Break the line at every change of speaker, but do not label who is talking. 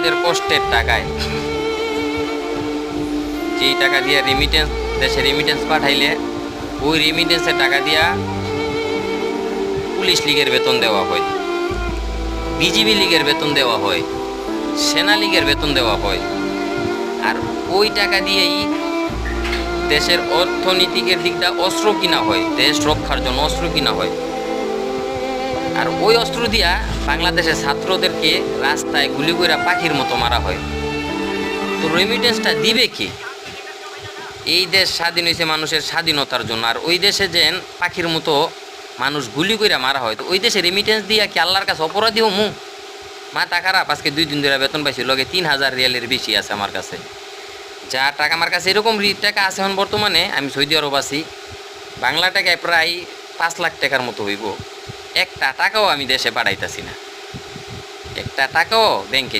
নিজের কষ্টের টাকায় যেই টাকা দিয়ে রেমিটেন্স দেশে রেমিটেন্স পাঠাইলে ওই রেমিটেন্সের টাকা দিয়া পুলিশ লীগের বেতন দেওয়া হয়, বিজিবি লীগের বেতন দেওয়া হয়, সেনা লীগের বেতন দেওয়া হয়। আর ওই টাকা দিয়েই দেশের অর্থনীতিকের দিকটা অস্ত্র কিনা হয়, দেশ রক্ষার জন্য অস্ত্র কিনা হয়। আর ওই অস্ত্র দিয়া বাংলাদেশের ছাত্রদেরকে রাস্তায় গুলি করে পাখির মতো মারা হয়। তো রেমিটেন্সটা দিবে কি? এই দেশ স্বাধীন হয়েছে মানুষের স্বাধীনতার জন্য, আর ওই দেশে যেন পাখির মতো মানুষ গুলি করে মারা হয়। তো ওই দেশে রেমিটেন্স দিয়া কি আল্লাহর কাছে অপরাধী হমু? মাথা খারাপ। আজকে 2 দিন ধরে বেতন পাইছি, লগে 3000 রিয়ালের বেশি আছে আমার কাছে। যা টাকা আমার কাছে এরকম টাকা আছে এখন বর্তমানে, আমি সৌদি আরব আছি, বাংলা টাকায় প্রায় 5 লাখ টাকার মতো হইব। একটা টাকাও আমি দেশে পাঠাইতাছি না, একটা টাকাও ব্যাংকে দিব।